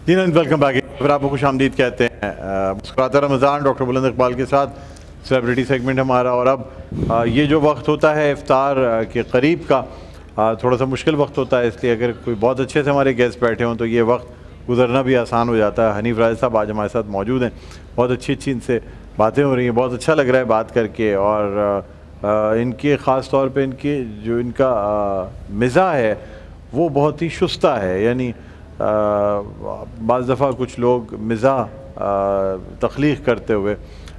جی نند welcome back. پھر آپ کو خوش آمدید کہتے ہیں. مسکراتا رمضان ڈاکٹر بلند اقبال کے ساتھ سیلیبریٹی سیگمنٹ ہمارا. اور اب یہ جو وقت ہوتا ہے افطار کے قریب کا تھوڑا سا مشکل وقت ہوتا ہے, اس لیے اگر کوئی بہت اچھے سے ہمارے گیسٹ بیٹھے ہوں تو یہ وقت گزرنا بھی آسان ہو جاتا ہے. حنیف راجہ صاحب آج ہمارے ساتھ موجود ہیں. بہت اچھی ان سے باتیں ہو رہی ہیں, بہت اچھا لگ رہا ہے بات کر کے. اور ان کے خاص طور پہ ان کا مزاح ہے وہ بہت ہی شستہ ہے. یعنی بعض دفعہ کچھ لوگ مزاح تخلیق کرتے ہوئے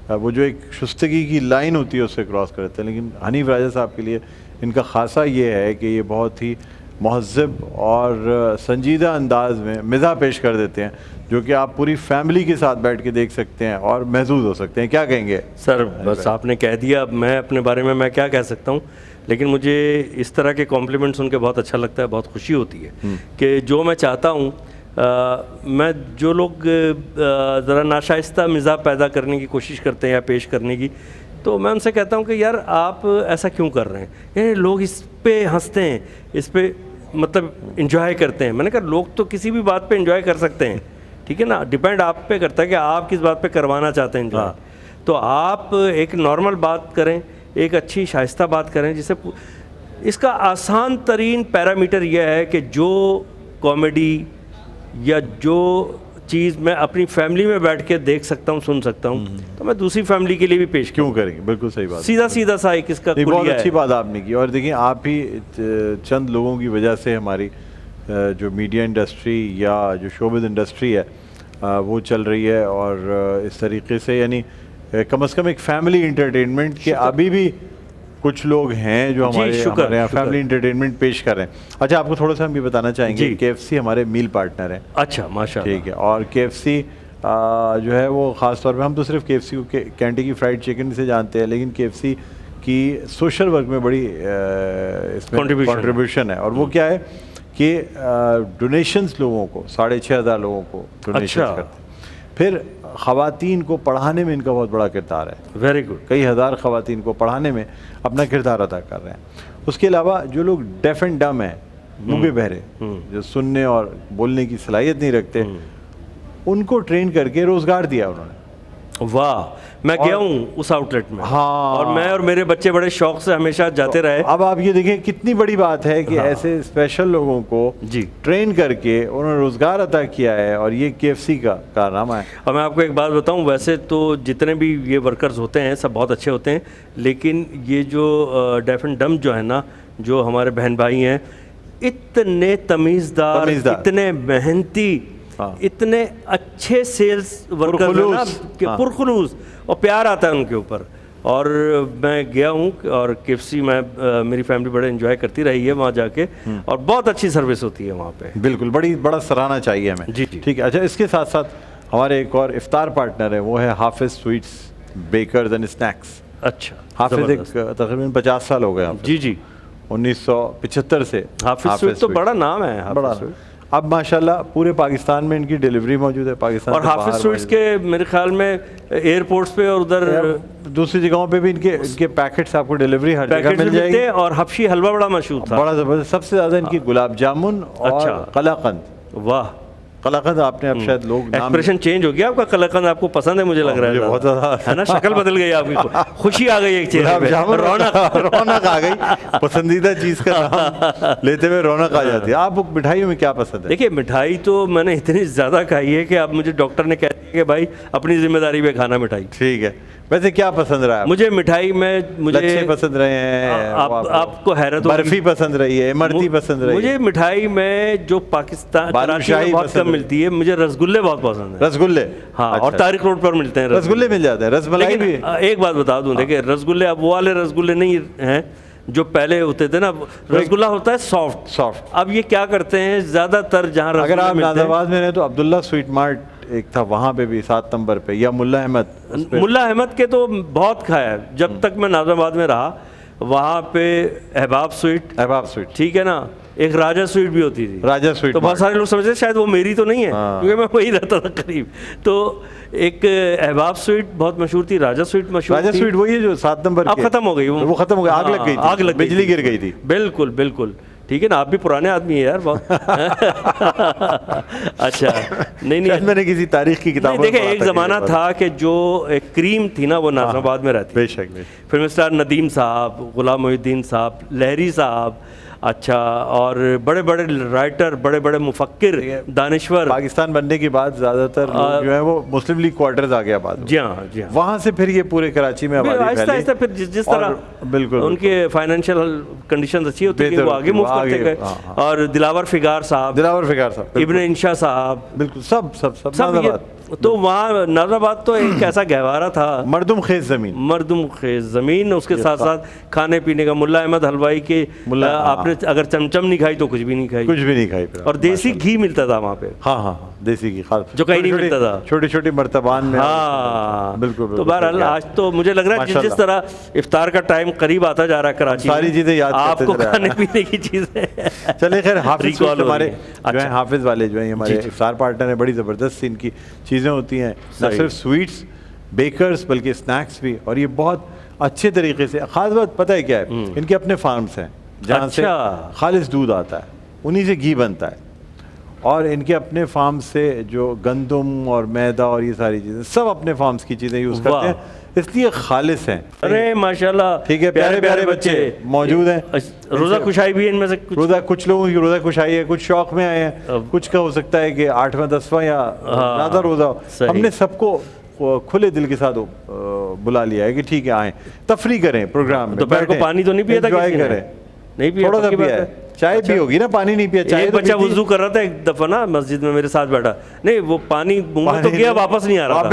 وہ جو ایک شستگی کی لائن ہوتی ہے اسے کراس کرتے ہیں, لیکن حنیف راجہ صاحب کے لیے ان کا خاصہ یہ ہے کہ یہ بہت ہی مہذب اور سنجیدہ انداز میں مزاح پیش کر دیتے ہیں, جو کہ آپ پوری فیملی کے ساتھ بیٹھ کے دیکھ سکتے ہیں اور محظوظ ہو سکتے ہیں. کیا کہیں گے سر؟ بس آپ نے کہہ دیا. اب میں اپنے بارے میں کیا کہہ سکتا ہوں, لیکن مجھے اس طرح کے کمپلیمنٹ سن کے بہت اچھا لگتا ہے, بہت خوشی ہوتی ہے کہ جو میں چاہتا ہوں میں جو لوگ ذرا ناشائستہ مزاح پیدا کرنے کی کوشش کرتے ہیں یا پیش کرنے کی, تو میں ان سے کہتا ہوں کہ یار آپ ایسا کیوں کر رہے ہیں. یعنی لوگ اس پہ ہنستے ہیں, اس پہ مطلب انجوائے کرتے ہیں. میں نے کہا لوگ تو کسی بھی بات پہ انجوائے کر سکتے ہیں, ٹھیک ہے نا, ڈیپینڈ آپ پہ کرتا ہے کہ آپ کس بات پہ کروانا چاہتے ہیں انجوائے. تو آپ ایک نارمل بات کریں, ایک اچھی شائستہ بات کریں, جسے اس کا آسان ترین پیرامیٹر یہ ہے کہ جو کامیڈی یا جو چیز میں اپنی فیملی میں بیٹھ کے دیکھ سکتا ہوں, سن سکتا ہوں, تو میں دوسری فیملی کے لیے بھی پیش کیوں کریں گے. بالکل صحیح بات, سیدھا سا ایک اس کا بہت اچھی بات آپ نے کی. اور دیکھیں آپ ہی چند لوگوں کی وجہ سے ہماری جو میڈیا انڈسٹری یا جو شوبز انڈسٹری ہے وہ چل رہی ہے. اور اس طریقے سے یعنی کم از کم ایک فیملی انٹرٹینمنٹ کے ابھی بھی کچھ لوگ ہیں جو ہمارے یہاں فیملی انٹرٹینمنٹ پیش کر رہے ہیں. اچھا, آپ کو تھوڑا سا ہم یہ بتانا چاہیں گے کے ایف سی ہمارے میل پارٹنر ہیں. اچھا, ماشاء اللہ. ٹھیک ہے. اور کے ایف سی جو ہے وہ خاص طور پہ ہم تو صرف کے ایف سی کو کینٹکی فرائیڈ چکن سے جانتے ہیں, لیکن کے ایف سی کی سوشل ورک میں بڑی اس میں کنٹریبیوشن ہے. اور وہ کیا ہے کہ ڈونیشنز لوگوں کو 6,500 لوگوں کو ڈونیشنز کرتے ہیں. پھر خواتین کو پڑھانے میں ان کا بہت بڑا کردار ہے. Very good. کئی ہزار خواتین کو پڑھانے میں اپنا کردار ادا کر رہے ہیں. اس کے علاوہ جو لوگ ڈیف اینڈ ڈم ہیں, گونگے بہرے, جو سننے اور بولنے کی صلاحیت نہیں رکھتے, ان کو ٹرین کر کے روزگار دیا انہوں نے. واہ, میں گیا ہوں اس آؤٹ لیٹ میں. ہاں, اور میں اور میرے بچے بڑے شوق سے ہمیشہ جاتے رہے. اب آپ یہ دیکھیں کتنی بڑی بات ہے کہ ایسے اسپیشل لوگوں کو ٹرین کر کے انہوں نے روزگار عطا کیا ہے, اور یہ کے ایف سی کا کارنامہ ہے. اور میں آپ کو ایک بات بتاؤں, ویسے تو جتنے بھی یہ ورکرز ہوتے ہیں سب بہت اچھے ہوتے ہیں, لیکن یہ جو ڈیف اینڈ ڈم جو ہے نا, جو ہمارے بہن بھائی ہیں, اتنے تمیزدار, اتنے محنتی, اتنے اچھے سیلز ورکر ہیں نا, کہ پرخلوص, اور پیار آتا ہے ان کے اوپر. اور میں گیا ہوں اور کے ایف سی میں میری فیملی بڑے انجوائے کرتی رہی ہے وہاں جا کے, اور بہت اچھی سروس ہوتی ہے وہاں پہ. بالکل, بڑا سراہنا چاہیے ہمیں. جی ٹھیک ہے. اچھا, اس کے ساتھ ساتھ ہمارے ایک اور افطار پارٹنر ہے, وہ ہے حافظ سویٹس بیکرز اینڈ اسنیکس. اچھا, حافظ ایک تقریباً 50 سال ہو گئے. جی 1975 سے حافظ سویٹ تو بڑا نام ہے. بڑا. اب ماشاءاللہ پورے پاکستان میں ان کی ڈیلیوری موجود ہے. پاکستان اور حافظ سویٹس کے میرے خیال میں ایئرپورٹس پہ اور ادھر دوسری جگہوں پہ بھی ان کے پیکٹس آپ کو ڈیلیوری ہر جگہ مل جائے گی. اور حبشی حلوہ بڑا مشہور تھا, بڑا زبردست. سب سے زیادہ ان کی گلاب جامن اور قلاقند. واہ, قلاقند آپ نے اب شاید لوگ ایکسپریشن چینج ہو گیا آپ کا. قلاقند آپ کو پسند ہے مجھے لگ رہا ہے بہت زیادہ, ہے نا, شکل بدل گئی آپ کی, خوشی آ گئی ایک چہرے پہ, رونق آ گئی. پسندیدہ چیز کا نام لیتے ہوئے رونق آ جاتی ہے. آپ مٹھائیوں میں کیا پسند ہے؟ دیکھیے, مٹھائی تو میں نے اتنی زیادہ کھائی ہے کہ اب مجھے ڈاکٹر نے کہا کہ بھائی اپنی ذمہ داری پہ کھانا مٹھائی. ٹھیک ہے. ویسے کیا پسند رہا ہے مجھے مٹھائی میں؟ مجھے پسند رہے ہیں, آپ کو حیرت, برفی پسند رہی ہے, امرتی پسند رہی ہے. مجھے مٹھائی میں جو پاکستان کراچی میں بہت کم ملتی ہے, مجھے رسگلے بہت پسند ہیں. رسگلے؟ ہاں, اور تاریخ روڈ پر ملتے ہیں رسگلے, مل جاتے ہیں. رس ملائی بھی. ایک بات بتا دوں, دیکھیں رسگلے اب وہ والے رسگلے نہیں ہیں جو پہلے ہوتے تھے نا. رسگلہ ہوتا ہے سافٹ. اب یہ کیا کرتے ہیں زیادہ تر, جہاں اگر آپ ناز آباد میں رہے تو عبداللہ سویٹ مارٹ ایک تھا, وہاں پہ بھی 7 نمبر پہ, یا ملا احمد کے تو بہت کھایا. جب تک میں ناز آباد میں رہا وہاں پہ احباب سویٹ, ٹھیک ہے نا, ایک راجہ سویٹ بھی ہوتی تھی. راجہ سویٹ تو بہت سارے لوگ سمجھتے ہیں شاید وہ میری تو نہیں ہے, کیونکہ میں وہی رہتا تھا قریب. تو ایک احباب سویٹ بہت مشہور تھی, راجہ سویٹ مشہور تھی. راجہ سویٹ وہی ہے جو 7 نمبر اب ختم ہو گئی, وہ ختم ہو گئی, آگ لگ گئی تھی, بجلی گر گئی تھی. بالکل. ٹھیک ہے نا, آپ بھی پرانے آدمی ہیں یار بہت. اچھا نہیں میں نے کسی تاریخ کی کتاب دیکھیں, ایک زمانہ تھا کہ جو ایک کریم تھی نا وہ ناظم آباد میں رہتی. بے شک. پھر مسٹر ندیم صاحب, غلام محی الدین صاحب, لہری صاحب, اچھا, اور بڑے بڑے رائٹر, بڑے بڑے مفکر, دانشور. پاکستان بننے کے بعد زیادہ تر لوگ جو ہیں وہ مسلم لیگ کوارٹرز آ گیا بعد. جی ہاں جی ہاں, وہاں سے پھر یہ پورے کراچی میں آبادی آہستہ آہستہ پھر جس طرح بالکل ان کے فائنینشیل کنڈیشنز اچھی ہوتی ہیں وہ آگے موو کرتے گئے. اور دلاور فگار صاحب, ابن انشا صاحب, بالکل سب. تو وہاں ناظم آباد تو ایک ایسا گہوارہ تھا, مردم خیز زمین, اس کے ساتھ ساتھ کھانے پینے کا. ملا احمد حلوائی کے آپ نے اگر چمچم نہیں کھائی تو کچھ بھی نہیں کھائی. اور دیسی گھی ملتا تھا وہاں پہ. ہاں دیسی گھی, جو کہیں نہیں ملتا تھا, چھوٹی چھوٹی مرتبان میں. ہاں بالکل. تو بہرحال آج تو مجھے لگ رہا ہے جس طرح افطار کا ٹائم قریب آتا جا رہا ہے کراچی, ساری چیزیں یاد آپ کو کھانے پینے کی چیزیں. چلے خیر, حافظ ہمارے جو ہیں, حافظ والے جو ہیں ہمارے افطار پارٹنر ہیں, بڑی زبردست ان کی چیزیں ہوتی ہیں, نہ صرف سویٹس بیکرز بلکہ اسنیکس بھی. اور یہ بہت اچھے طریقے سے, خاص بات پتہ ہے کیا ہے, ان کے اپنے فارمز ہیں جہاں سے خالص دودھ آتا ہے, انہی سے گھی بنتا ہے. اور ان کے اپنے فارم سے جو گندم اور میدا اور یہ ساری چیزیں سب اپنے فارمز کی چیزیں یوز کرتے ہیں, اس لیے خالص ہیں. ارے ماشاءاللہ, ٹھیک ہے, پیارے پیارے بچے موجود ہیں. روزہ کشائی بھی ان میں سے کچھ لوگوں کی روزہ کشائی ہے, کچھ شوق میں آئے ہیں, کچھ کا ہو سکتا ہے کہ 8واں 10واں یا زیادہ روزہ ہو. ہم نے سب کو کھلے دل کے ساتھ بلا لیا ہے کہ ٹھیک ہے آئیں, تفریح کریں, پروگرام میں دوپہر کو پانی تو نہیں پیا تھا, انجوائے کریں. نہیں پیا, تھوڑا سا پیا ہے, چائے بھی ہوگی نا, پانی نہیں پیا. ایک بچہ وضو کر رہا تھا ایک دفعہ نا مسجد میں میرے ساتھ بیٹھا, نہیں وہ پانی منہ میں تو گیا, واپس نہیں آ رہا,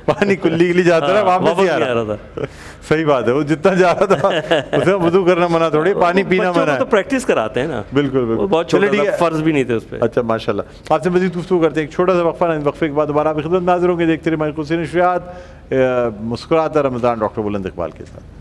پانی کلی کے لیے جاتا رہا, واپس نہیں آ رہا تھا. صحیح بات ہے, وہ جتنا جا رہا تھا اسے وضو کرنا منع تھوڑی, پانی پینا منع ہے. تو پریکٹس کراتے ہیں نا. بالکل بہت چھوٹا تھا, فرض بھی نہیں تھے اس پہ. اچھا ماشاءاللہ, آپ سے مزید گفتگو کرتے ہیں, ایک چھوٹا سا وقفہ, وقفے کے بعد دوبارہ آپ کی خدمت ناظر ہوں گے. دیکھتے رہے مائی حسین نشریات, مسکراتا رمضان ڈاکٹر بلند اقبال کے ساتھ.